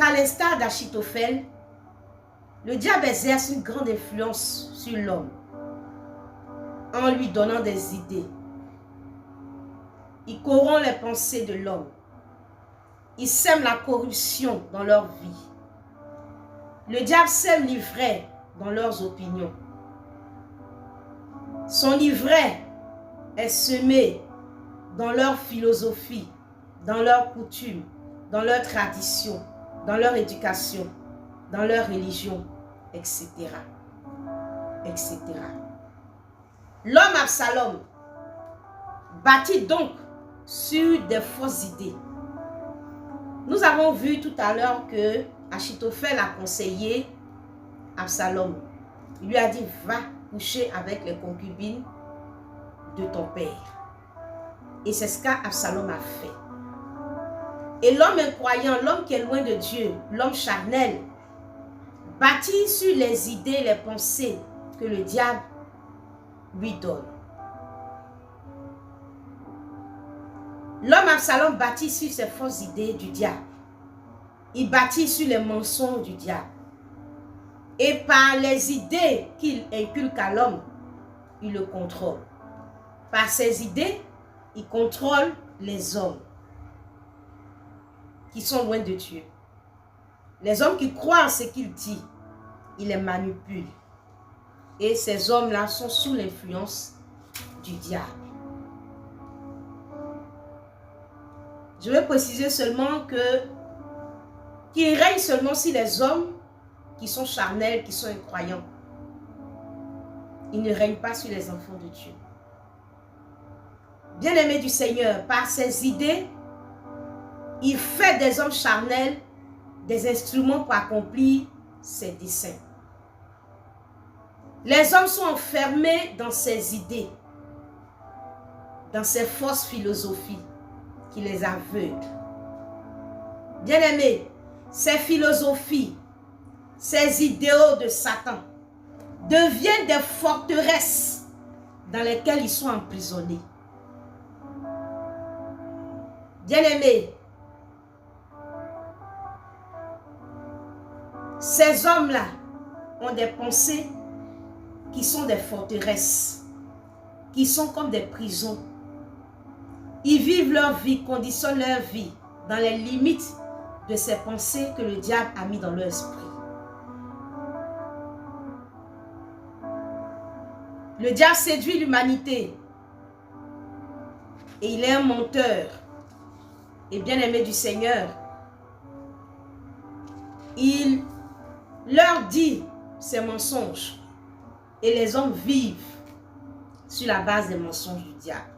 qu'à l'instar d'Achitophel, le diable exerce une grande influence sur l'homme en lui donnant des idées. Il corrompt les pensées de l'homme. Il sème la corruption dans leur vie. Le diable sème l'ivraie dans leurs opinions. Son ivraie est semée dans leur philosophie, dans leurs coutumes, dans leurs traditions, dans leur éducation, dans leur religion, etc. etc. L'homme Absalom bâtit donc sur des fausses idées. Nous avons vu tout à l'heure que Achitophel a conseillé Absalom. Il lui a dit, va coucher avec les concubines de ton père. Et c'est ce qu'Absalom a fait. Et l'homme incroyant, l'homme qui est loin de Dieu, l'homme charnel, bâtit sur les idées, les pensées que le diable lui donne. L'homme Absalom bâtit sur ces fausses idées du diable. Il bâtit sur les mensonges du diable. Et par les idées qu'il inculque à l'homme, il le contrôle. Par ces idées, il contrôle les hommes qui sont loin de Dieu. Les hommes qui croient en ce qu'il dit, il les manipule. Et ces hommes-là sont sous l'influence du diable. Je vais préciser seulement qu'il règne seulement sur les hommes qui sont charnels, qui sont incroyants. Il ne règne pas sur les enfants de Dieu. Bien-aimés du Seigneur, par ses idées, il fait des hommes charnels des instruments pour accomplir ses desseins. Les hommes sont enfermés dans ses idées, dans ses fausses philosophies qui les aveuglent. Bien-aimés, ces philosophies, ces idéaux de Satan deviennent des forteresses dans lesquelles ils sont emprisonnés. Bien-aimés, ces hommes-là ont des pensées qui sont des forteresses, qui sont comme des prisons. Ils vivent leur vie, conditionnent leur vie dans les limites de ces pensées que le diable a mis dans leur esprit. Le diable séduit l'humanité et il est un menteur. Et bien-aimé du Seigneur, il leur dit ces mensonges et les hommes vivent sur la base des mensonges du diable.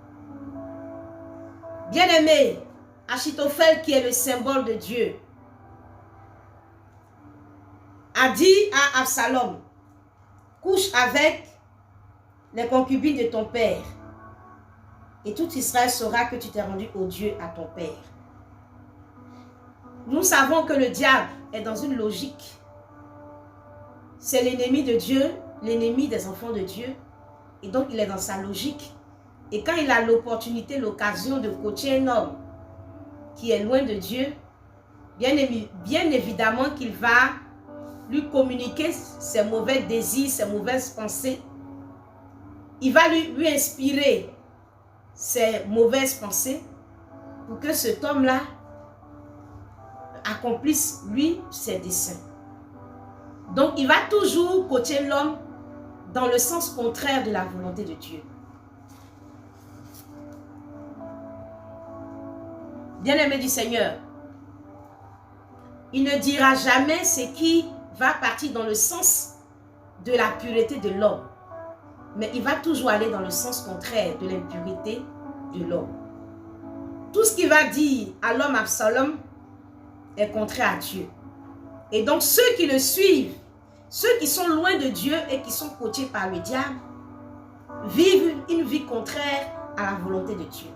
Bien-aimé, Achitophel, qui est le symbole de Dieu, a dit à Absalom, couche avec les concubines de ton père et tout Israël saura que tu t'es rendu odieux à ton père. Nous savons que le diable est dans une logique. C'est l'ennemi de Dieu, l'ennemi des enfants de Dieu. Et donc, il est dans sa logique. Et quand il a l'opportunité, l'occasion de coacher un homme qui est loin de Dieu, bien évidemment qu'il va lui communiquer ses mauvais désirs, ses mauvaises pensées. Il va lui inspirer ses mauvaises pensées pour que cet homme-là accomplisse, lui, ses desseins. Donc, il va toujours coacher l'homme dans le sens contraire de la volonté de Dieu. Bien-aimé du Seigneur, il ne dira jamais ce qui va partir dans le sens de la pureté de l'homme, mais il va toujours aller dans le sens contraire de l'impurité de l'homme. Tout ce qu'il va dire à l'homme Absalom est contraire à Dieu. Et donc ceux qui le suivent, ceux qui sont loin de Dieu et qui sont coachés par le diable, vivent une vie contraire à la volonté de Dieu.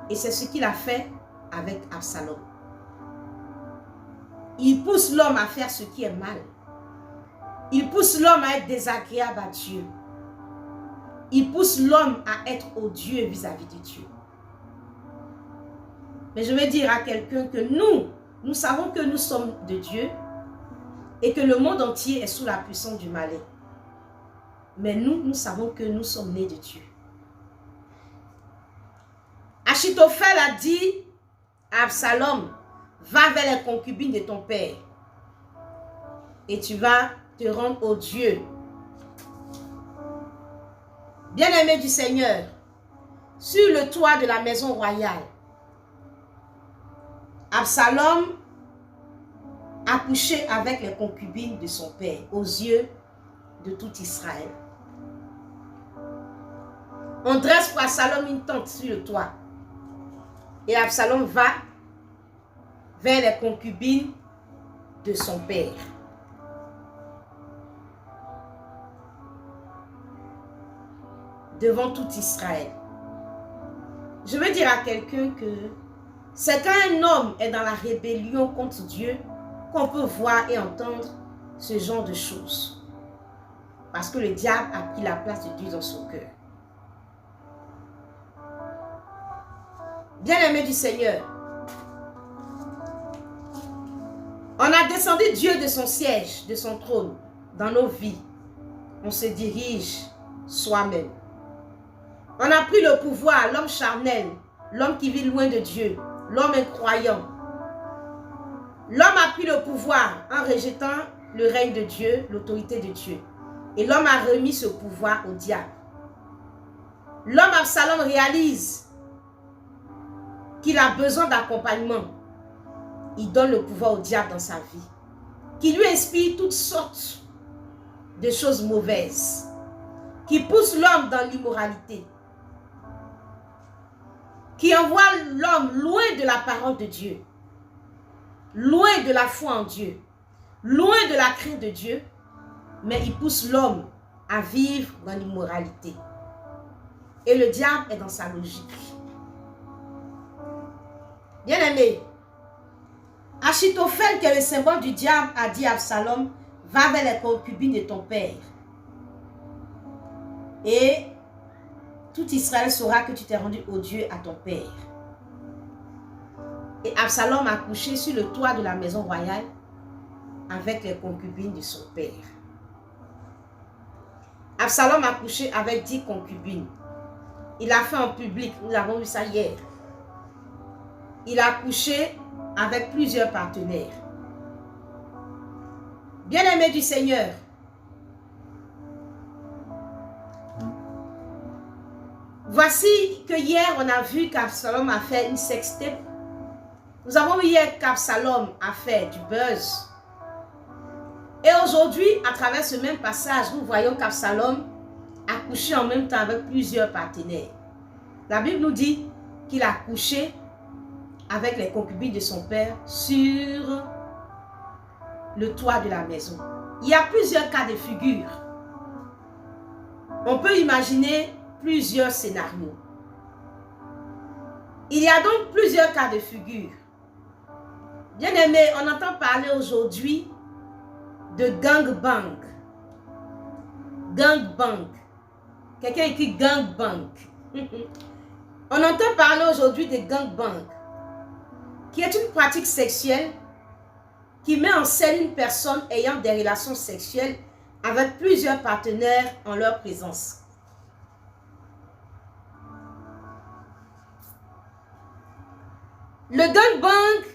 Et c'est ce qu'il a fait avec Absalom. Il pousse l'homme à faire ce qui est mal. Il pousse l'homme à être désagréable à Dieu. Il pousse l'homme à être odieux vis-à-vis de Dieu. Mais je vais dire à quelqu'un que nous, nous savons que nous sommes de Dieu et que le monde entier est sous la puissance du malin. Mais nous savons que nous sommes nés de Dieu. Achitophel a dit à Absalom, va vers les concubines de ton père et tu vas te rendre au Dieu. Bien-aimé du Seigneur, sur le toit de la maison royale, Absalom a couché avec les concubines de son père aux yeux de tout Israël. On dresse pour Absalom une tente sur le toit. Et Absalom va vers les concubines de son père. Devant tout Israël. Je veux dire à quelqu'un que c'est quand un homme est dans la rébellion contre Dieu qu'on peut voir et entendre ce genre de choses. Parce que le diable a pris la place de Dieu dans son cœur. Bien-aimé du Seigneur, on a descendu Dieu de son siège, de son trône, dans nos vies. On se dirige soi-même. On a pris le pouvoir, l'homme charnel, l'homme qui vit loin de Dieu, l'homme incroyant. L'homme a pris le pouvoir en rejetant le règne de Dieu, l'autorité de Dieu. Et l'homme a remis ce pouvoir au diable. L'homme Absalom réalise qu'il a besoin d'accompagnement. Il donne le pouvoir au diable dans sa vie, qui lui inspire toutes sortes de choses mauvaises, qui pousse l'homme dans l'immoralité, qui envoie l'homme loin de la parole de Dieu, loin de la foi en Dieu, loin de la crainte de Dieu, mais il pousse l'homme à vivre dans l'immoralité. Et le diable est dans sa logique. Bien-aimé, Achitophel, qui est le symbole du diable, a dit à Absalom, va vers les concubines de ton père. Et tout Israël saura que tu t'es rendu odieux à ton père. Et Absalom a couché sur le toit de la maison royale avec les concubines de son père. Absalom a couché avec 10 concubines. Il l'a fait en public, nous avons vu ça hier. Il a couché avec plusieurs partenaires. Bien-aimé du Seigneur, voici que hier on a vu qu'Absalom a fait une sextape. Nous avons vu hier qu'Absalom a fait du buzz. Et aujourd'hui, à travers ce même passage, nous voyons qu'Absalom a couché en même temps avec plusieurs partenaires. La Bible nous dit qu'il a couché avec les concubines de son père sur le toit de la maison. Il y a plusieurs cas de figure. On peut imaginer plusieurs scénarios. Il y a donc plusieurs cas de figure. Bien aimé, on entend parler aujourd'hui de gangbang. Gangbang. Quelqu'un écrit gangbang. On entend parler aujourd'hui de gangbang, qui est une pratique sexuelle qui met en scène une personne ayant des relations sexuelles avec plusieurs partenaires en leur présence. Le gangbang,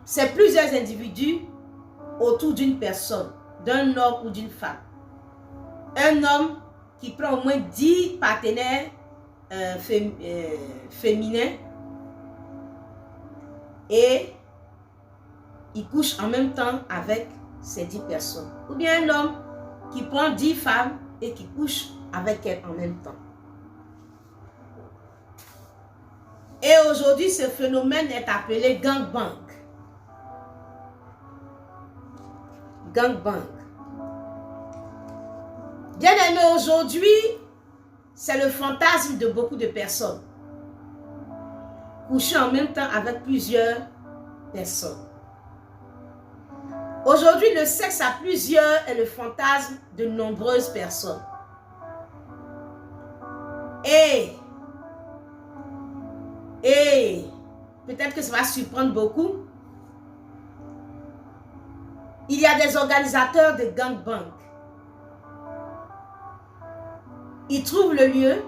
c'est plusieurs individus autour d'une personne, d'un homme ou d'une femme. Un homme qui prend au moins 10 partenaires féminins et il couche en même temps avec ces 10 personnes. Ou bien un homme qui prend 10 femmes et qui couche avec elles en même temps. Et aujourd'hui, ce phénomène est appelé gangbang. Gangbang. Bien aimé, aujourd'hui, c'est le fantasme de beaucoup de personnes. Coucher en même temps avec plusieurs personnes. Aujourd'hui, le sexe à plusieurs est le fantasme de nombreuses personnes. Et peut-être que ça va surprendre beaucoup, il y a des organisateurs de gangbang. Ils trouvent le lieu,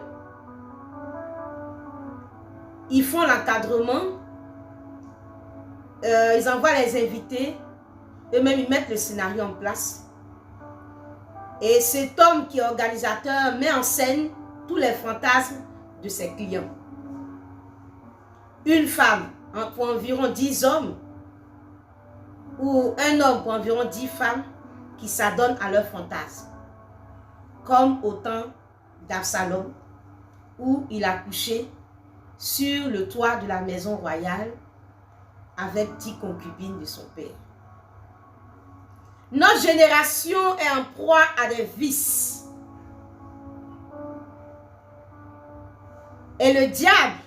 ils font l'encadrement, ils envoient les invités, eux-mêmes ils mettent le scénario en place. Et cet homme qui est organisateur met en scène tous les fantasmes de ses clients. Une femme pour environ 10 hommes ou un homme pour environ 10 femmes qui s'adonnent à leurs fantasmes. Comme au temps d'Absalom où il a couché sur le toit de la maison royale avec 10 concubines de son père. Notre génération est en proie à des vices. Et le diable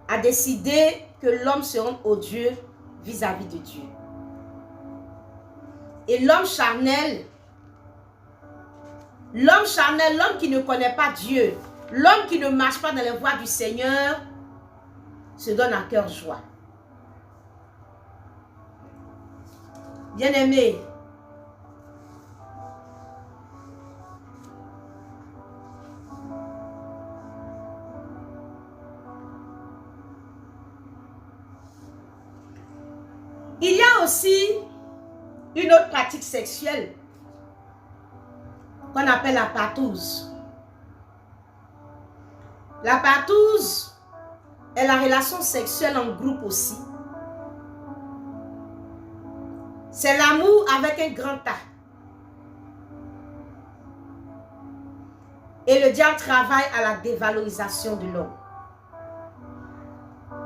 a décidé que l'homme se rende odieux vis-à-vis de Dieu. Et l'homme charnel, l'homme qui ne connaît pas Dieu, l'homme qui ne marche pas dans les voies du Seigneur, se donne à cœur joie. Bien-aimés, il y a aussi une autre pratique sexuelle qu'on appelle la partouze. La partouze est la relation sexuelle en groupe aussi. C'est l'amour avec un grand A. Et le diable travaille à la dévalorisation de l'homme.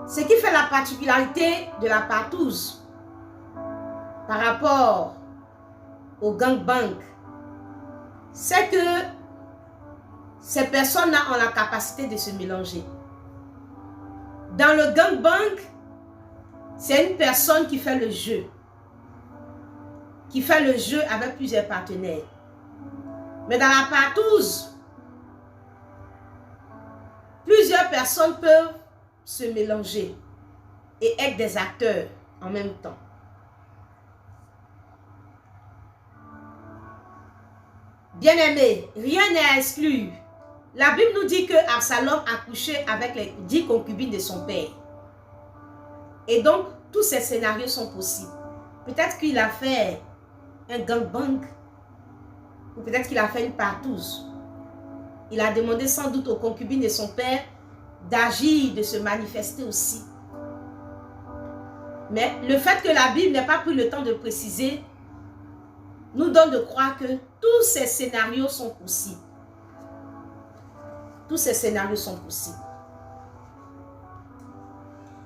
Ce qui fait la particularité de la partouze par rapport au gangbang, c'est que ces personnes-là ont la capacité de se mélanger. Dans le gangbang, c'est une personne qui fait le jeu. Qui fait le jeu avec plusieurs partenaires. Mais dans la partouze, plusieurs personnes peuvent se mélanger et être des acteurs en même temps. Bien-aimés, rien n'est à exclure. La Bible nous dit que Absalom a couché avec les 10 concubines de son père. Et donc, tous ces scénarios sont possibles. Peut-être qu'il a fait un gangbang, ou peut-être qu'il a fait une partouze. Il a demandé sans doute aux concubines de son père d'agir, de se manifester aussi. Mais le fait que la Bible n'ait pas pris le temps de préciser nous donne de croire que tous ces scénarios sont possibles. Tous ces scénarios sont possibles.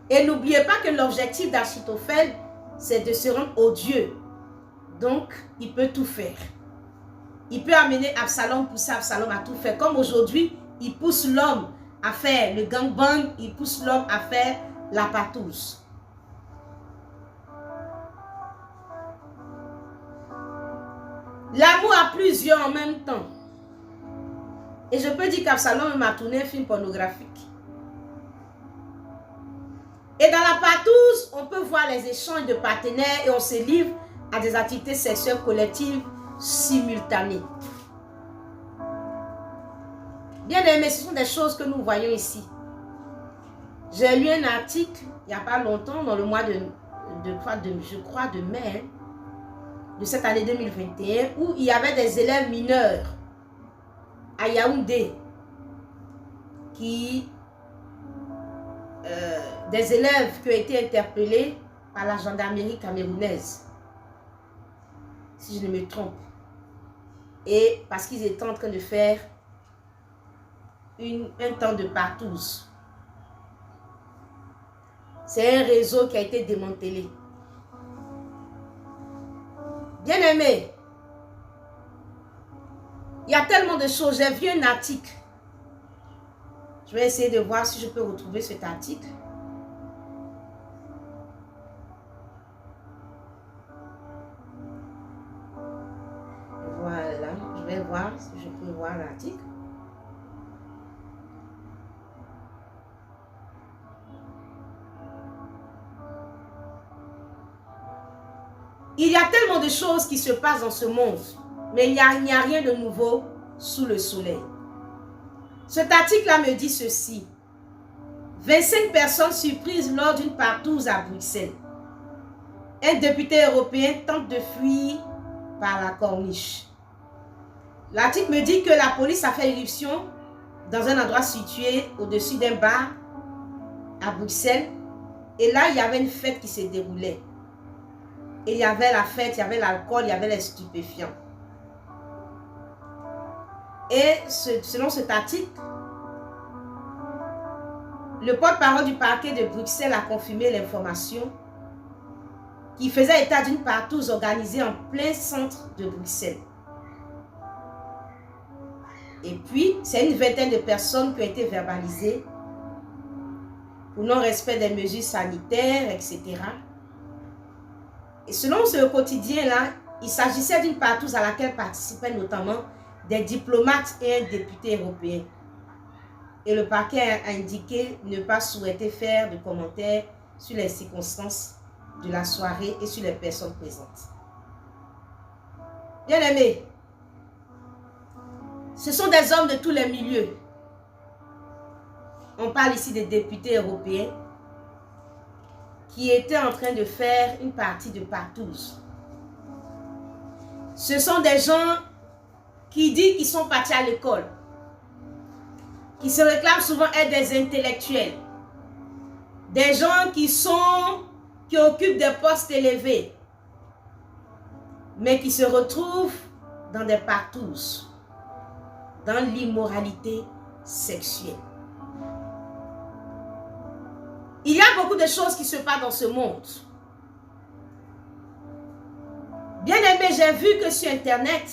Et n'oubliez pas que l'objectif d'Achitophel, c'est de se rendre odieux. Donc, il peut tout faire. Il peut amener Absalom, pousser Absalom à tout faire. Comme aujourd'hui, il pousse l'homme à faire le gangbang, il pousse l'homme à faire la partouze. L'amour a plusieurs en même temps. Et je peux dire qu'Absalom m'a tourné un film pornographique. Et dans la partouze, on peut voir les échanges de partenaires et on se livre à des activités sexuelles collectives simultanées. Bien aimé, ce sont des choses que nous voyons ici. J'ai lu un article il n'y a pas longtemps, dans le mois je crois de mai, de cette année 2021, où il y avait des élèves mineurs à Yaoundé des élèves qui ont été interpellés par la gendarmerie camerounaise, si je ne me trompe, et parce qu'ils étaient en train de faire un temps de partouze. C'est un réseau qui a été démantelé. Bien aimé, il y a tellement de choses. J'ai vu un article. Je vais essayer de voir si je peux retrouver cet article. Voilà, je vais voir si je peux voir l'article. Il y a tellement de choses qui se passent dans ce monde, mais il n'y a rien de nouveau sous le soleil. Cet article-là me dit ceci. 25 personnes surprises lors d'une partouze à Bruxelles. Un député européen tente de fuir par la corniche. L'article me dit que la police a fait irruption dans un endroit situé au-dessus d'un bar à Bruxelles. Et là, il y avait une fête qui se déroulait. Et il y avait la fête, il y avait l'alcool, il y avait les stupéfiants. Et selon cet article, le porte-parole du parquet de Bruxelles a confirmé l'information qui faisait état d'une partouze organisée en plein centre de Bruxelles. Et puis, c'est une vingtaine de personnes qui ont été verbalisées pour non-respect des mesures sanitaires, etc. Et selon ce quotidien-là, il s'agissait d'une partouze à laquelle participaient notamment des diplomates et un député européen. Et le parquet a indiqué ne pas souhaiter faire de commentaires sur les circonstances de la soirée et sur les personnes présentes. Bien aimés, ce sont des hommes de tous les milieux. On parle ici des députés européens qui étaient en train de faire une partie de partouze. Ce sont des gens qui disent qu'ils sont partis à l'école, qui se réclament souvent être des intellectuels, des gens qui occupent des postes élevés, mais qui se retrouvent dans des partouzes, dans l'immoralité sexuelle. Il y a beaucoup de choses qui se passent dans ce monde. Bien aimé, j'ai vu que sur Internet,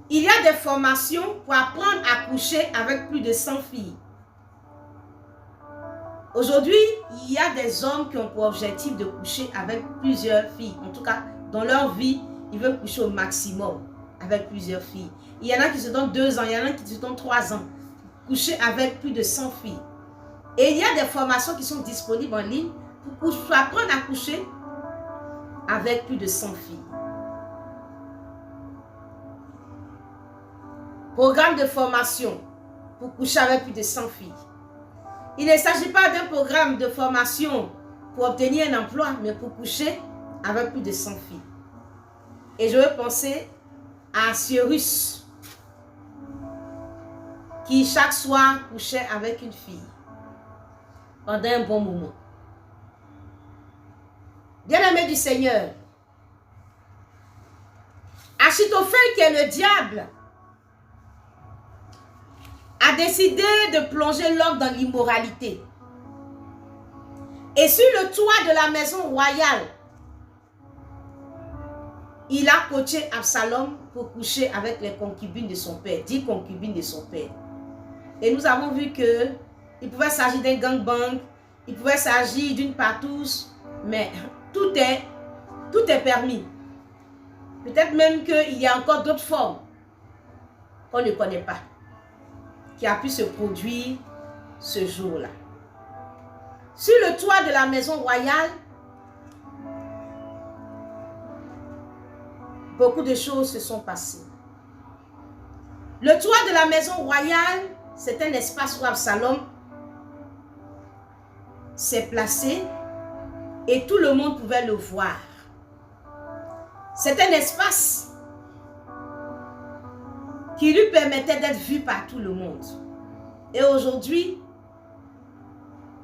il y a des formations pour apprendre à coucher avec plus de 100 filles. Aujourd'hui, il y a des hommes qui ont pour objectif de coucher avec plusieurs filles. En tout cas, dans leur vie, ils veulent coucher au maximum avec plusieurs filles. Il y en a qui se donnent 2 ans, il y en a qui se donnent 3 ans. Coucher avec plus de 100 filles. Et il y a des formations qui sont disponibles en ligne pour apprendre à coucher avec plus de 100 filles. Programme de formation pour coucher avec plus de 100 filles. Il ne s'agit pas d'un programme de formation pour obtenir un emploi, mais pour coucher avec plus de 100 filles. Et je veux penser à Cyrus, qui chaque soir couchait avec une fille pendant un bon moment. Bien-aimé du Seigneur, Achitophel, qui est le diable, a décidé de plonger l'homme dans l'immoralité. Et sur le toit de la maison royale, il a coaché Absalom pour coucher avec les concubines de son père, 10 concubines de son père. Et nous avons vu que il pouvait s'agir d'un gangbang, il pouvait s'agir d'une partouze, mais tout est permis. Peut-être même qu'il y a encore d'autres formes qu'on ne connaît pas, qui a pu se produire ce jour-là. Sur le toit de la maison royale, beaucoup de choses se sont passées. Le toit de la maison royale, c'est un espace où Absalom s'est placé et tout le monde pouvait le voir. C'est un espace qui lui permettait d'être vu par tout le monde. Et aujourd'hui,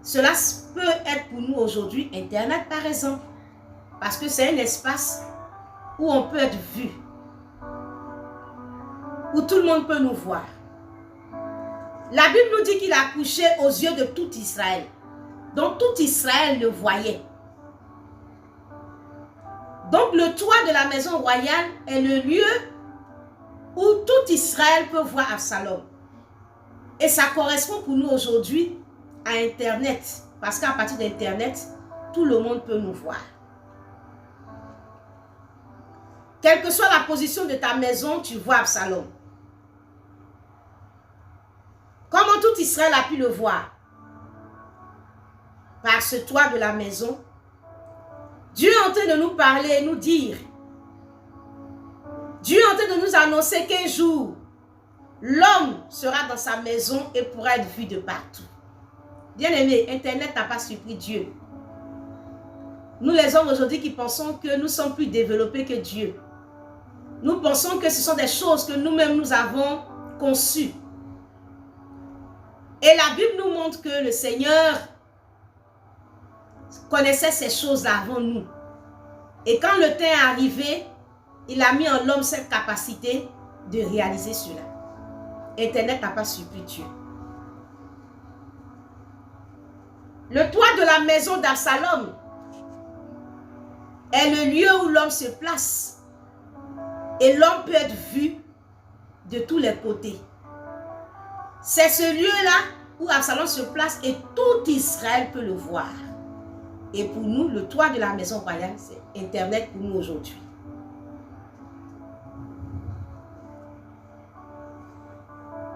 cela peut être pour nous aujourd'hui Internet par exemple, parce que c'est un espace où on peut être vu, où tout le monde peut nous voir. La Bible nous dit qu'il a couché aux yeux de tout Israël. Donc tout Israël le voyait. Donc le toit de la maison royale est le lieu où tout Israël peut voir Absalom. Et ça correspond pour nous aujourd'hui à Internet. Parce qu'à partir d'Internet, tout le monde peut nous voir. Quelle que soit la position de ta maison, tu vois Absalom. Comment tout Israël a pu le voir? Par ce toit de la maison Dieu est en train de nous parler et nous dire. Dieu est en train de nous annoncer qu'un jour, l'homme sera dans sa maison et pourra être vu de partout. Bien-aimé, Internet n'a pas surpris Dieu. Nous les hommes aujourd'hui qui pensons que nous sommes plus développés que Dieu. Nous pensons que ce sont des choses que nous-mêmes nous avons conçues. Et la Bible nous montre que le Seigneur connaissait ces choses-là avant nous. Et quand le temps est arrivé, il a mis en l'homme cette capacité de réaliser cela. Internet n'a pas surpris Dieu. Le toit de la maison d'Absalom est le lieu où l'homme se place. Et l'homme peut être vu de tous les côtés. C'est ce lieu-là où Absalom se place et tout Israël peut le voir. Et pour nous, le toit de la maison royale, c'est Internet pour nous aujourd'hui.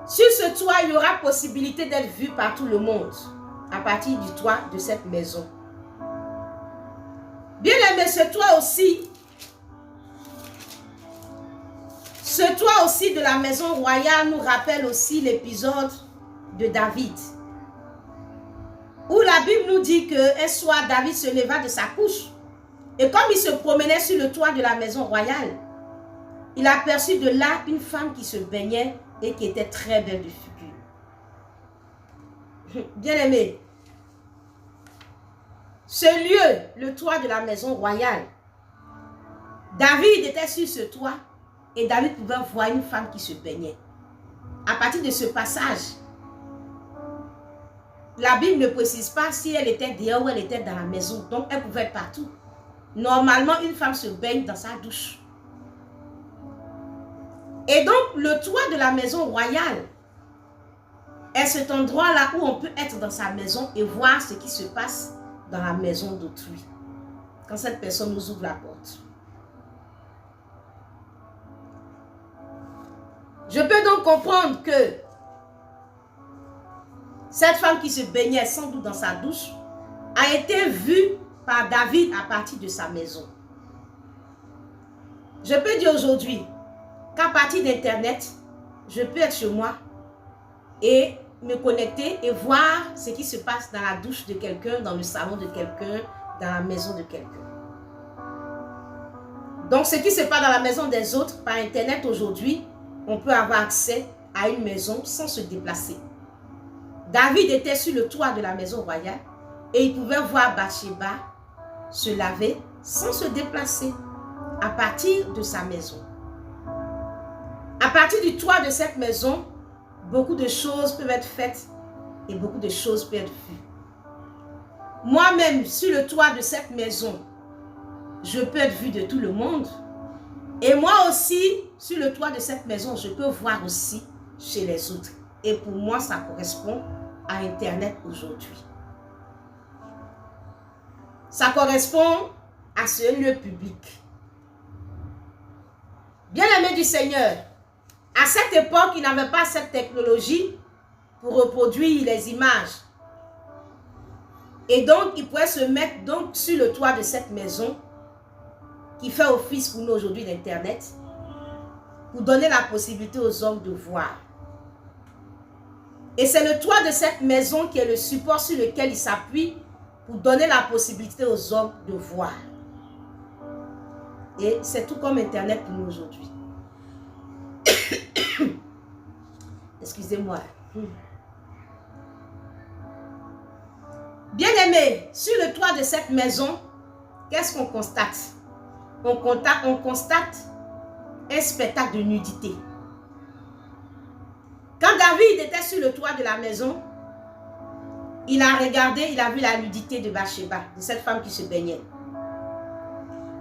Sur ce toit, il y aura possibilité d'être vu par tout le monde à partir du toit de cette maison. Bien aimé, ce toit aussi de la maison royale nous rappelle aussi l'épisode de David. Où la Bible nous dit qu'un soir, David se leva de sa couche. Et comme il se promenait sur le toit de la maison royale, il aperçut de là une femme qui se baignait et qui était très belle de figure. Bien-aimé, ce lieu, le toit de la maison royale, David était sur ce toit et David pouvait voir une femme qui se baignait. À partir de ce passage, la Bible ne précise pas si elle était dehors ou elle était dans la maison. Donc, elle pouvait être partout. Normalement, une femme se baigne dans sa douche. Et donc, le toit de la maison royale est cet endroit-là où on peut être dans sa maison et voir ce qui se passe dans la maison d'autrui. Quand cette personne nous ouvre la porte. Je peux donc comprendre que cette femme qui se baignait sans doute dans sa douche a été vue par David à partir de sa maison. Je peux dire aujourd'hui qu'à partir d'Internet, je peux être chez moi et me connecter et voir ce qui se passe dans la douche de quelqu'un, dans le salon de quelqu'un, dans la maison de quelqu'un. Donc, ce qui se passe dans la maison des autres, par Internet aujourd'hui, on peut avoir accès à une maison sans se déplacer. David était sur le toit de la maison royale et il pouvait voir Bathsheba se laver sans se déplacer à partir de sa maison. À partir du toit de cette maison, beaucoup de choses peuvent être faites et beaucoup de choses peuvent être vues. Moi-même, sur le toit de cette maison, je peux être vue de tout le monde. Et moi aussi, sur le toit de cette maison, je peux voir aussi chez les autres. Et pour moi, ça correspond à Internet aujourd'hui. Ça correspond à ce lieu public. Bien-aimés du Seigneur, à cette époque, il n'avait pas cette technologie pour reproduire les images. Et donc, il pouvait se mettre donc sur le toit de cette maison qui fait office pour nous aujourd'hui d'Internet pour donner la possibilité aux hommes de voir. Et c'est le toit de cette maison qui est le support sur lequel il s'appuie pour donner la possibilité aux hommes de voir. Et c'est tout comme Internet pour nous aujourd'hui. Excusez-moi. Bien-aimés, sur le toit de cette maison, qu'est-ce qu'on constate? On constate un spectacle de nudité. Quand David était sur le toit de la maison, il a regardé, il a vu la nudité de Bathsheba, de cette femme qui se baignait.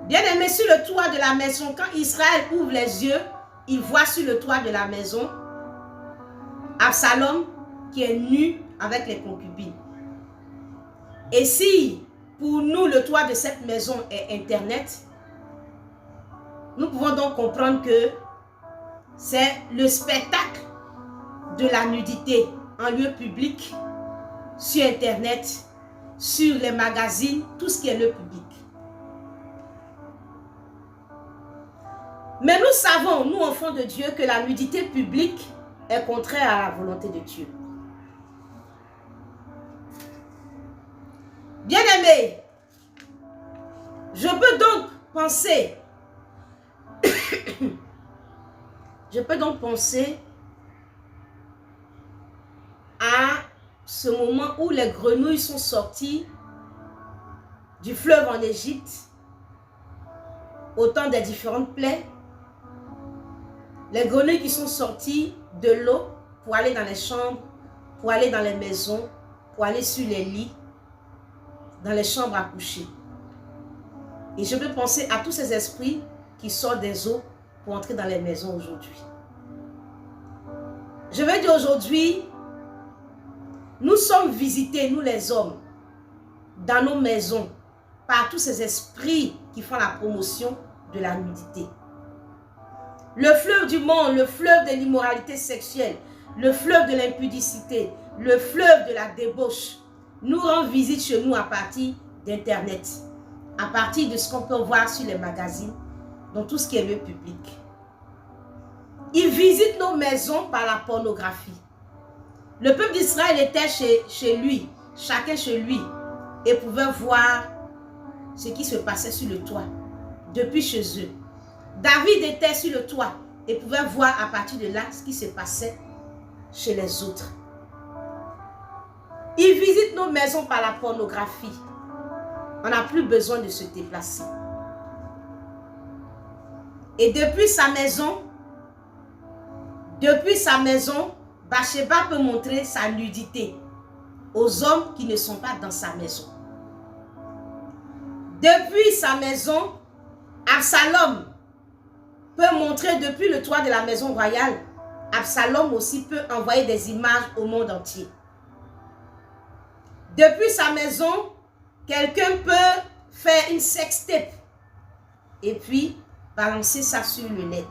Bien-aimé, sur le toit de la maison, quand Israël ouvre les yeux, il voit sur le toit de la maison Absalom qui est nu avec les concubines. Et si pour nous le toit de cette maison est Internet, nous pouvons donc comprendre que c'est le spectacle de la nudité en lieu public, sur Internet, sur les magazines, tout ce qui est le public. Mais nous savons, nous enfants de Dieu, que la nudité publique est contraire à la volonté de Dieu. Bien-aimés, je peux donc penser, à ce moment où les grenouilles sont sorties du fleuve en Égypte, au temps des différentes plaies. Les grenouilles qui sont sorties de l'eau pour aller dans les chambres, pour aller dans les maisons, pour aller sur les lits, dans les chambres à coucher. Et je peux penser à tous ces esprits qui sortent des eaux pour entrer dans les maisons aujourd'hui. Je vais dire aujourd'hui, nous sommes visités, nous les hommes, dans nos maisons, par tous ces esprits qui font la promotion de la nudité. Le fleuve du monde, le fleuve de l'immoralité sexuelle, le fleuve de l'impudicité, le fleuve de la débauche, nous rend visite chez nous à partir d'Internet, à partir de ce qu'on peut voir sur les magazines, dans tout ce qui est le public. Ils visitent nos maisons par la pornographie. Le peuple d'Israël était chez lui, chacun chez lui, et pouvait voir ce qui se passait sur le toit, depuis chez eux. David était sur le toit et pouvait voir à partir de là ce qui se passait chez les autres. Ils visitent nos maisons par la pornographie. On n'a plus besoin de se déplacer. Et depuis sa maison, Bathsheba peut montrer sa nudité aux hommes qui ne sont pas dans sa maison. Depuis sa maison, Absalom peut montrer depuis le toit de la maison royale. Absalom aussi peut envoyer des images au monde entier. Depuis sa maison, quelqu'un peut faire une sextape et puis balancer ça sur le net.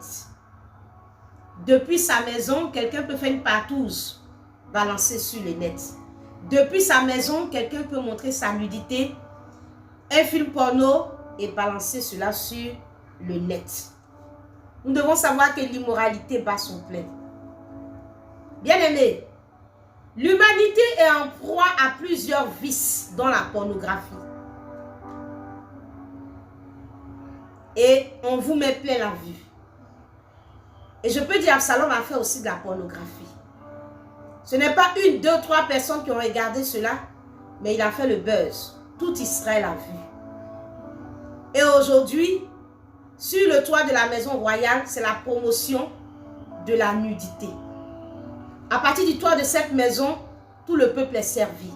Depuis sa maison, quelqu'un peut faire une partouze, balancer sur le net. Depuis sa maison, quelqu'un peut montrer sa nudité, un film porno et balancer cela sur le net. Nous devons savoir que l'immoralité bat son plein. Bien-aimés, l'humanité est en proie à plusieurs vices, dont la pornographie. Et on vous met plein la vue. Et je peux dire, Absalom a fait aussi de la pornographie. Ce n'est pas une, deux, trois personnes qui ont regardé cela, mais il a fait le buzz. Tout Israël a vu. Et aujourd'hui, sur le toit de la maison royale, c'est la promotion de la nudité. À partir du toit de cette maison, tout le peuple est servi.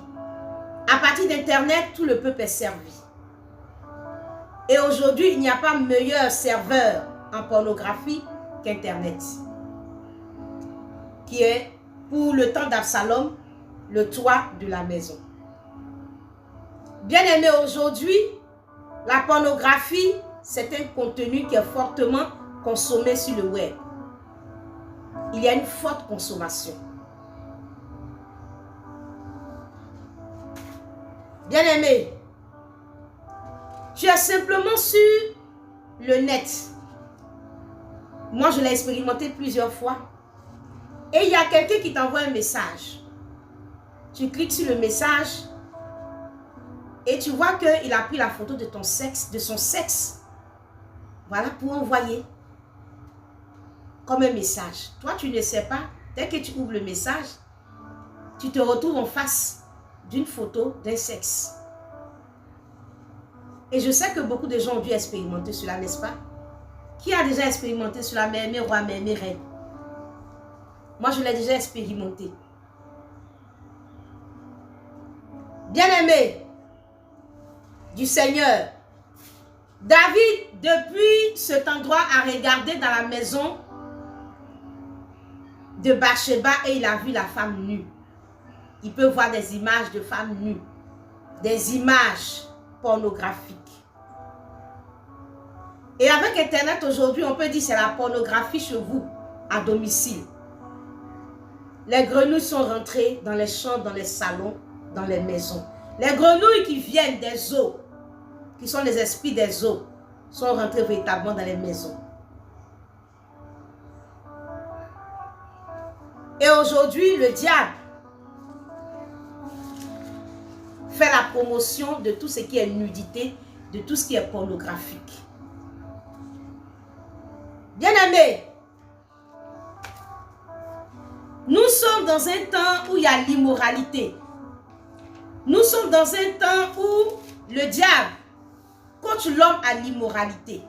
À partir d'Internet, tout le peuple est servi. Et aujourd'hui, il n'y a pas meilleur serveur en pornographie qu'Internet, qui est, pour le temps d'Absalom, le toit de la maison. Bien aimé, aujourd'hui, la pornographie, c'est un contenu qui est fortement consommé sur le web. Il y a une forte consommation. Bien aimé, tu es simplement sur le net. Moi, je l'ai expérimenté plusieurs fois. Et il y a quelqu'un qui t'envoie un message. Tu cliques sur le message et tu vois qu'il a pris la photo de ton sexe, de son sexe. Voilà, pour envoyer comme un message. Toi, tu ne sais pas. Dès que tu ouvres le message, tu te retrouves en face d'une photo d'un sexe. Et je sais que beaucoup de gens ont dû expérimenter cela, n'est-ce pas? Qui a déjà expérimenté cela? Mes rois, mes reines. Moi, je l'ai déjà expérimenté. Bien-aimé du Seigneur, David, depuis cet endroit, a regardé dans la maison de Bathsheba et il a vu la femme nue. Il peut voir des images de femmes nues, des images pornographiques. Et avec Internet aujourd'hui, on peut dire que c'est la pornographie chez vous, à domicile. Les grenouilles sont rentrées dans les chambres, dans les salons, dans les maisons. Les grenouilles qui viennent des eaux, qui sont les esprits des eaux, sont rentrés véritablement dans les maisons. Et aujourd'hui, le diable fait la promotion de tout ce qui est nudité, de tout ce qui est pornographique. Bien-aimés, nous sommes dans un temps où il y a l'immoralité. Nous sommes dans un temps où le diable coach l'homme à l'immoralité.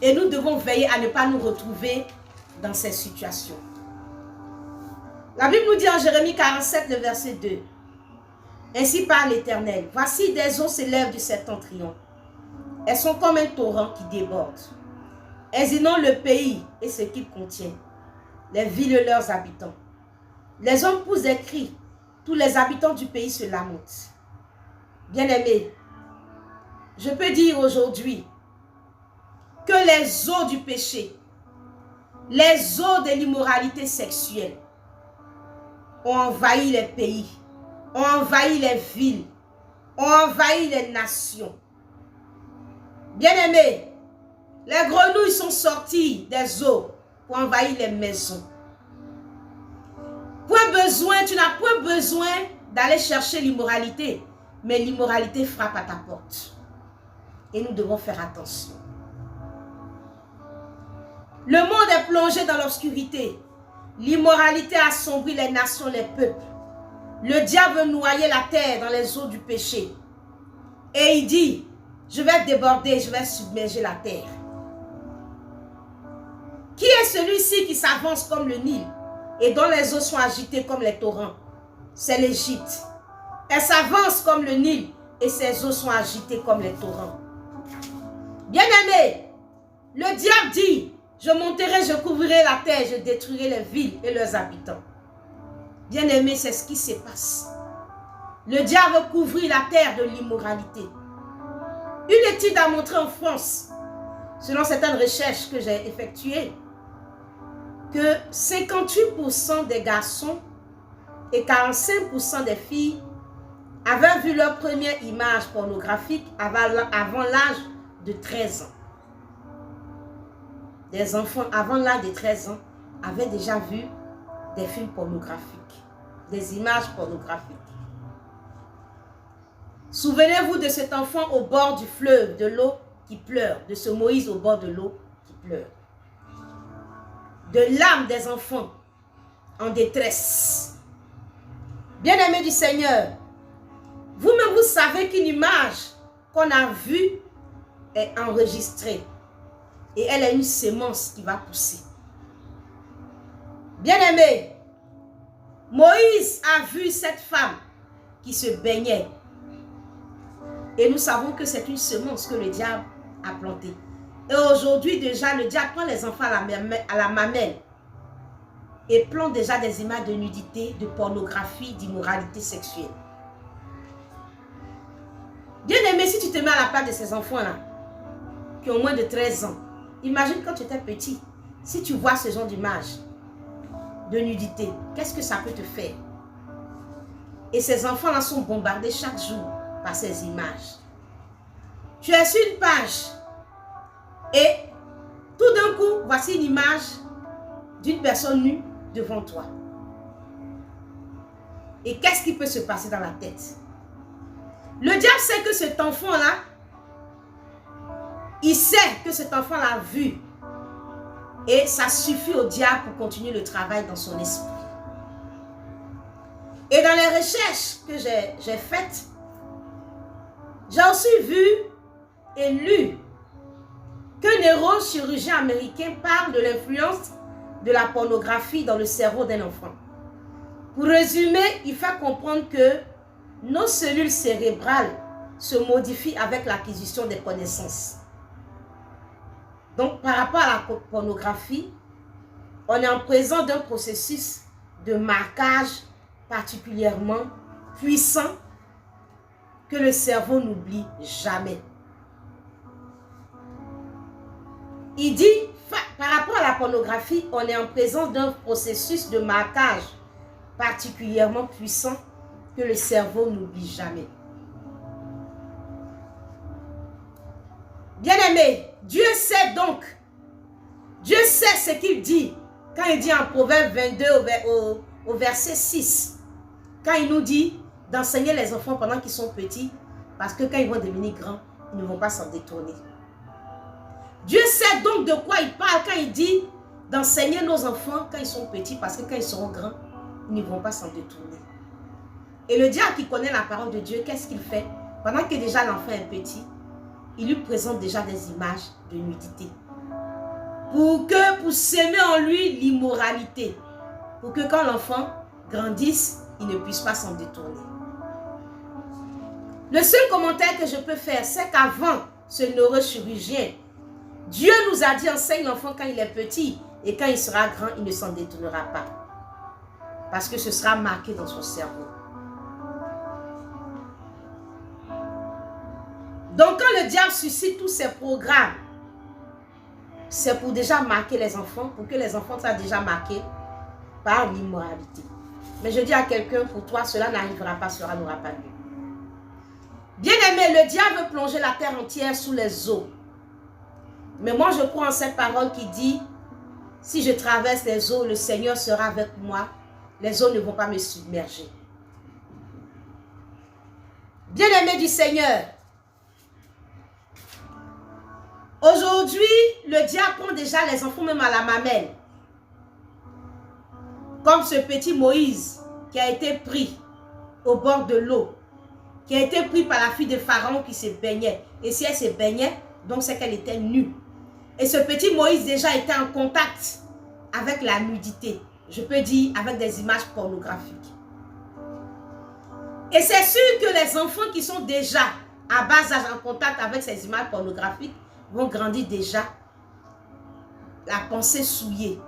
Et nous devons veiller à ne pas nous retrouver dans ces situations. La Bible nous dit en Jérémie 47, le verset 2. Ainsi parle l'Éternel. Voici des eaux s'élèvent du septentrion. Elles sont comme un torrent qui déborde. Elles inondent le pays et ce qu'il contient, les villes et leurs habitants. Les hommes poussent des cris. Tous les habitants du pays se lamentent. Bien-aimés, je peux dire aujourd'hui que les eaux du péché, les eaux de l'immoralité sexuelle ont envahi les pays, ont envahi les villes, ont envahi les nations. Bien-aimés, les grenouilles sont sorties des eaux pour envahir les maisons. Tu n'as point besoin d'aller chercher l'immoralité, mais l'immoralité frappe à ta porte. Et nous devons faire attention. Le monde est plongé dans l'obscurité. L'immoralité assombrit les nations, les peuples. Le diable veut noyer la terre dans les eaux du péché. Et il dit, je vais déborder, je vais submerger la terre. Qui est celui-ci qui s'avance comme le Nil et dont les eaux sont agitées comme les torrents? C'est l'Égypte. Elle s'avance comme le Nil et ses eaux sont agitées comme les torrents. Bien-aimés, le diable dit, je monterai, je couvrirai la terre, je détruirai les villes et leurs habitants. Bien-aimés, c'est ce qui se passe. Le diable veut couvrir la terre de l'immoralité. Une étude a montré en France, selon certaines recherches que j'ai effectuées, que 58% des garçons et 45% des filles avaient vu leur première image pornographique avant l'âge de 13 ans. Des enfants avant l'âge de 13 ans avaient déjà vu des films pornographiques, des images pornographiques. Souvenez-vous de cet enfant au bord du fleuve, de l'eau qui pleure, de ce Moïse au bord de l'eau qui pleure. De l'âme des enfants en détresse. Bien-aimés du Seigneur, vous-même vous savez qu'une image qu'on a vue est enregistrée. Et elle est une sémence qui va pousser. Bien-aimé, Moïse a vu cette femme qui se baignait. Et nous savons que c'est une semence que le diable a plantée. Et aujourd'hui déjà, le diable prend les enfants à la mamelle et plante déjà des images de nudité, de pornographie, d'immoralité sexuelle. Bien-aimé, si tu te mets à la place de ces enfants-là, qui ont moins de 13 ans, imagine quand tu étais petit, si tu vois ce genre d'image de nudité, qu'est-ce que ça peut te faire? Et ces enfants-là sont bombardés chaque jour par ces images. Tu es sur une page et tout d'un coup, voici une image d'une personne nue devant toi. Et qu'est-ce qui peut se passer dans la tête? Le diable sait que cet enfant-là, il sait que cet enfant l'a vu. Et ça suffit au diable pour continuer le travail dans son esprit. Et dans les recherches que j'ai faites, j'ai aussi vu et lu qu'un neurochirurgien américain parle de l'influence de la pornographie dans le cerveau d'un enfant. Pour résumer, il fait comprendre que nos cellules cérébrales se modifient avec l'acquisition des connaissances. Donc, par rapport à la pornographie, on est en présence d'un processus de marquage particulièrement puissant que le cerveau n'oublie jamais. Il dit, par rapport à la pornographie, on est en présence d'un processus de marquage particulièrement puissant que le cerveau n'oublie jamais. Bien-aimé, Dieu sait ce qu'il dit Quand il dit en Proverbe 22 au verset 6, quand il nous dit d'enseigner les enfants pendant qu'ils sont petits, parce que quand ils vont devenir grands, ils ne vont pas s'en détourner. Dieu sait donc de quoi il parle quand il dit d'enseigner nos enfants quand ils sont petits, parce que quand ils seront grands, ils ne vont pas s'en détourner. Et le diable qui connaît la parole de Dieu, qu'est-ce qu'il fait? Pendant que déjà l'enfant est petit, il lui présente déjà des images de nudité. Pour s'aimer en lui l'immoralité. Pour que quand l'enfant grandisse, il ne puisse pas s'en détourner. Le seul commentaire que je peux faire, c'est qu'avant ce neurochirurgien, Dieu nous a dit, enseigne l'enfant quand il est petit, et quand il sera grand, il ne s'en détournera pas. Parce que ce sera marqué dans son cerveau. Donc quand le diable suscite tous ses programmes, c'est pour déjà marquer les enfants, pour que les enfants soient déjà marqués par l'immoralité. Mais je dis à quelqu'un, pour toi, cela n'arrivera pas, cela n'aura pas lieu. Bien-aimé, le diable veut plonger la terre entière sous les eaux. Mais moi, je crois en cette parole qui dit, si je traverse les eaux, le Seigneur sera avec moi. Les eaux ne vont pas me submerger. Bien-aimé du Seigneur, aujourd'hui, le diable prend déjà les enfants même à la mamelle. Comme ce petit Moïse qui a été pris au bord de l'eau, qui a été pris par la fille de Pharaon qui se baignait. Et si elle se baignait, donc c'est qu'elle était nue. Et ce petit Moïse déjà était en contact avec la nudité. Je peux dire avec des images pornographiques. Et c'est sûr que les enfants qui sont déjà à bas âge en contact avec ces images pornographiques vont grandir déjà la pensée souillée.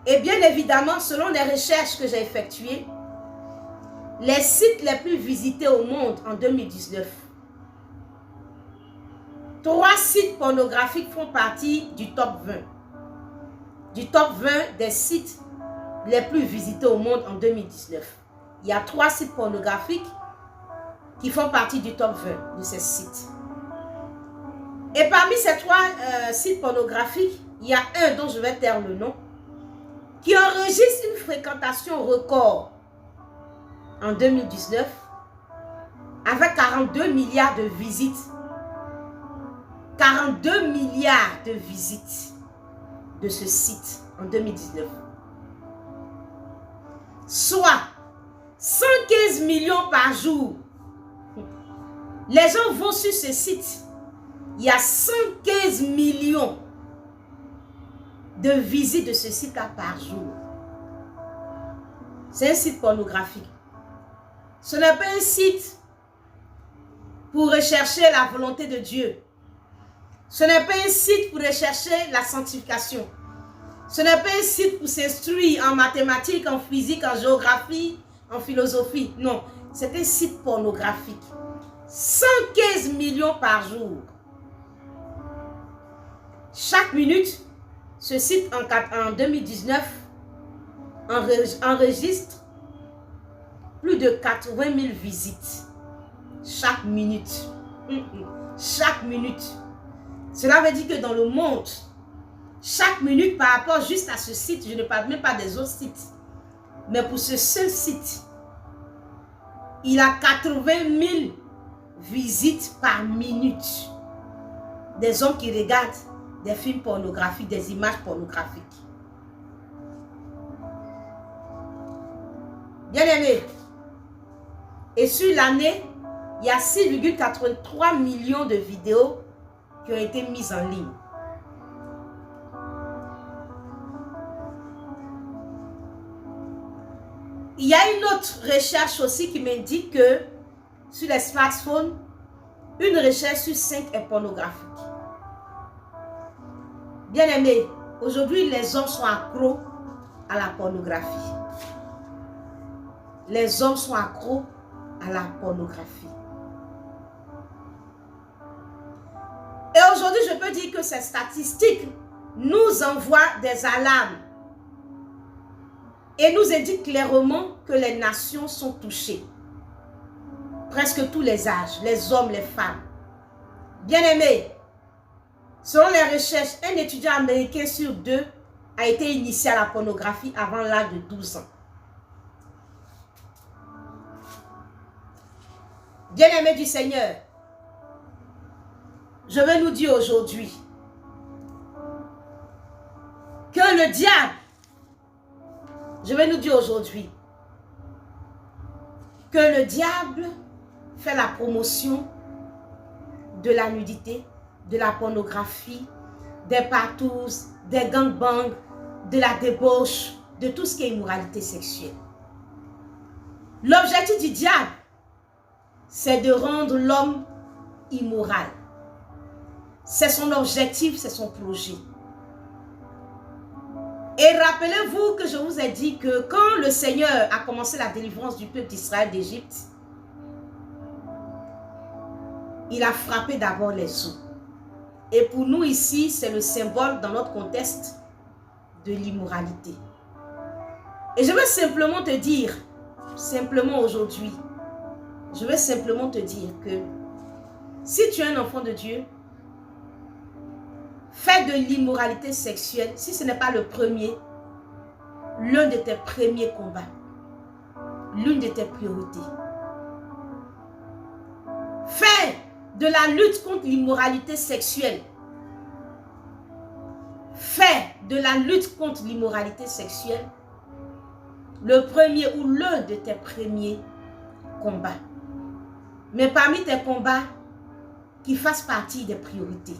Et bien évidemment, selon les recherches que j'ai effectuées, les sites les plus visités au monde en 2019, 3 sites pornographiques font partie du top 20. Du top 20 des sites les plus visités au monde en 2019. Il y a 3 sites pornographiques qui font partie du top 20 de ces sites. Et parmi ces 3 sites pornographiques, il y a un dont je vais taire le nom, qui enregistre une fréquentation record en 2019 avec 42 milliards de visites. 42 milliards de visites de ce site en 2019. Soit 115 millions par jour. Les gens vont sur ce site. Il y a 115 millions de visites de ce site-là par jour. C'est un site pornographique. Ce n'est pas un site pour rechercher la volonté de Dieu. Ce n'est pas un site pour rechercher la sanctification. Ce n'est pas un site pour s'instruire en mathématiques, en physique, en géographie, en philosophie. Non, c'est un site pornographique. 115 millions par jour. Chaque minute, ce site en 2019 enregistre plus de 80 000 visites. Chaque minute. Chaque minute. Cela veut dire que dans le monde, chaque minute par rapport juste à ce site, je ne parle même pas des autres sites, mais pour ce seul site, il a 80 000 visites par minute. Des hommes qui regardent des films pornographiques, des images pornographiques. Bien aimé. Et sur l'année, il y a 6,83 millions de vidéos qui ont été mises en ligne. Il y a une autre recherche aussi qui m'indique que sur les smartphones, une recherche sur 5 est pornographique. Bien aimé, aujourd'hui les hommes sont accros à la pornographie. Les hommes sont accros à la pornographie. Et aujourd'hui, je peux dire que ces statistiques nous envoient des alarmes et nous indiquent clairement que les nations sont touchées. Presque tous les âges, les hommes, les femmes. Bien-aimés, Selon les recherches, un étudiant américain sur 2 a été initié à la pornographie avant l'âge de 12 ans. Bien-aimés du Seigneur, je veux nous dire aujourd'hui que le diable, fait la promotion de la nudité, de la pornographie, des partous, des gangbangs, de la débauche, de tout ce qui est immoralité sexuelle. L'objectif du diable, c'est de rendre l'homme immoral. C'est son objectif, c'est son projet. Et rappelez-vous que je vous ai dit que quand le Seigneur a commencé la délivrance du peuple d'Israël d'Égypte, il a frappé d'abord les eaux. Et pour nous ici, c'est le symbole dans notre contexte de l'immoralité. Et je veux simplement te dire, simplement aujourd'hui, je veux simplement te dire que si tu es un enfant de Dieu, fais de l'immoralité sexuelle, si ce n'est pas le premier, l'un de tes premiers combats, l'une de tes priorités. Fais de la lutte contre l'immoralité sexuelle. Fais de la lutte contre l'immoralité sexuelle le premier ou l'un de tes premiers combats. Mais parmi tes combats, qui fassent partie des priorités.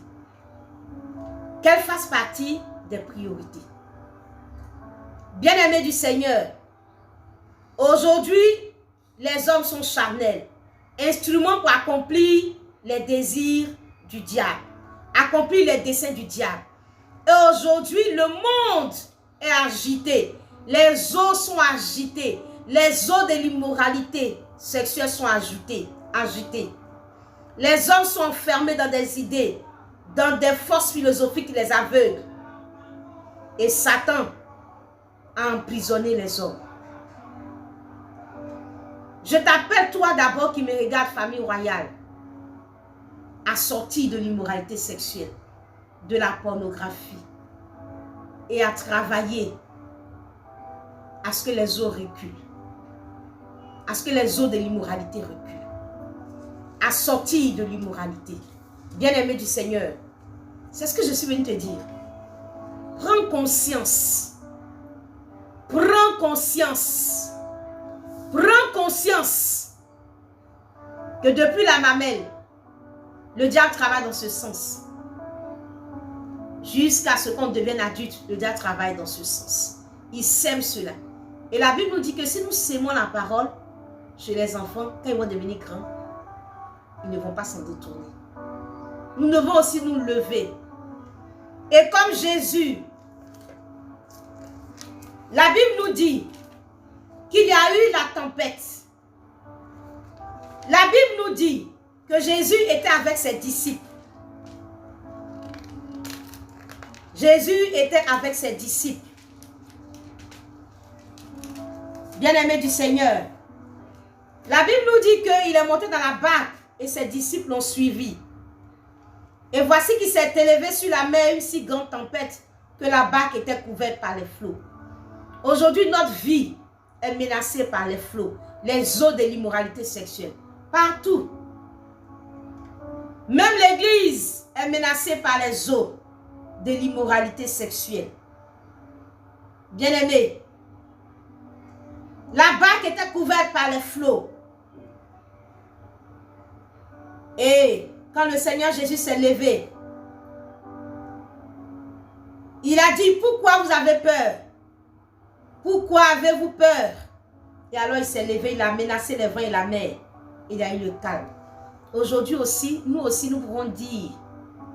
Qu'elles fassent partie des priorités. Bien-aimés du Seigneur, aujourd'hui, les hommes sont charnels, instruments pour accomplir les désirs du diable, accomplir les desseins du diable. Et aujourd'hui, le monde est agité, les eaux sont agitées, les eaux de l'immoralité sexuelle sont agitées. Les hommes sont enfermés dans des idées, dans des forces philosophiques qui les aveuglent. Et Satan a emprisonné les hommes. Je t'appelle toi d'abord qui me regarde, famille royale, à sortir de l'immoralité sexuelle, de la pornographie et à travailler à ce que les eaux reculent, à ce que les eaux de l'immoralité reculent, à sortir de l'immoralité. Bien-aimé du Seigneur, c'est ce que je suis venu te dire. Prends conscience. Prends conscience. Prends conscience que depuis la mamelle, le diable travaille dans ce sens. Jusqu'à ce qu'on devienne adulte, le diable travaille dans ce sens. Il sème cela. Et la Bible nous dit que si nous sémons la parole chez les enfants, quand ils vont devenir grands, ils ne vont pas s'en détourner. Nous devons aussi nous lever. Et comme Jésus, la Bible nous dit qu'il y a eu la tempête. La Bible nous dit que Jésus était avec ses disciples. Jésus était avec ses disciples. Bien-aimés du Seigneur, la Bible nous dit qu'il est monté dans la barque et ses disciples l'ont suivi. Et voici qu'il s'est élevé sur la mer une si grande tempête que la barque était couverte par les flots. Aujourd'hui, notre vie est menacée par les flots, les eaux de l'immoralité sexuelle. Partout. Même l'église est menacée par les eaux de l'immoralité sexuelle. Bien-aimés, la barque était couverte par les flots. Et quand le Seigneur Jésus s'est levé, il a dit, pourquoi vous avez peur? Pourquoi avez-vous peur? Et alors il s'est levé, il a menacé les vents et la mer. Il y a eu le calme. Aujourd'hui aussi, nous pouvons dire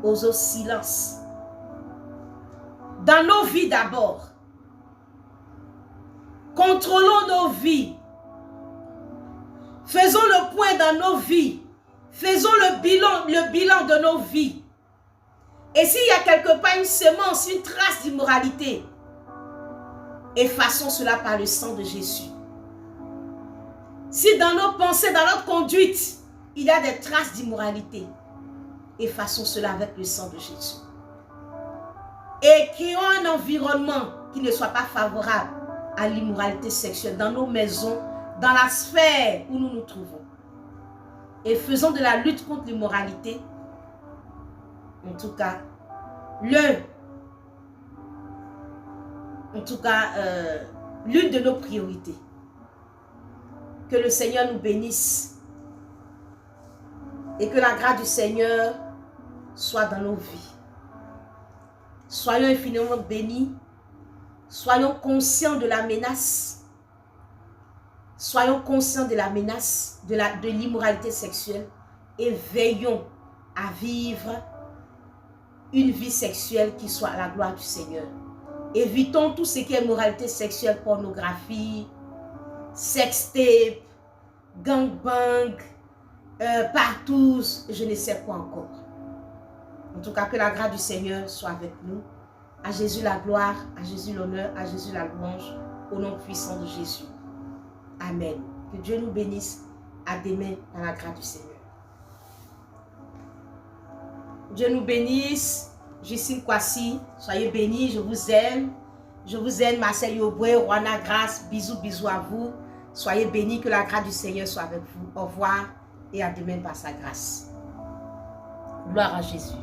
aux eaux silence. Dans nos vies d'abord. Contrôlons nos vies. Faisons le point dans nos vies. Faisons le bilan de nos vies. Et s'il y a quelque part une semence, une trace d'immoralité, effaçons cela par le sang de Jésus. Si dans nos pensées, dans notre conduite, il y a des traces d'immoralité, effaçons cela avec le sang de Jésus. Et créons un environnement qui ne soit pas favorable à l'immoralité sexuelle dans nos maisons, dans la sphère où nous nous trouvons. Et faisons de la lutte contre l'immoralité, en tout cas, l'une de nos priorités. Que le Seigneur nous bénisse et que la grâce du Seigneur soit dans nos vies. Soyons infiniment bénis, soyons conscients de la menace, soyons conscients de la menace de l'immoralité sexuelle et veillons à vivre une vie sexuelle qui soit à la gloire du Seigneur. Évitons tout ce qui est immoralité sexuelle, pornographie, sextape, gangbang, partous, je ne sais quoi encore. En tout cas, que la grâce du Seigneur soit avec nous. À Jésus la gloire, à Jésus l'honneur, à Jésus la louange, au nom puissant de Jésus. Amen. Que Dieu nous bénisse. À demain dans la grâce du Seigneur. Dieu nous bénisse. Justine Kwasi, soyez bénis, je vous aime. Je vous aime, Marcel Yoboué, Rwanda Grâce, bisous, bisous à vous. Soyez bénis, que la grâce du Seigneur soit avec vous. Au revoir et à demain par sa grâce. Gloire à Jésus.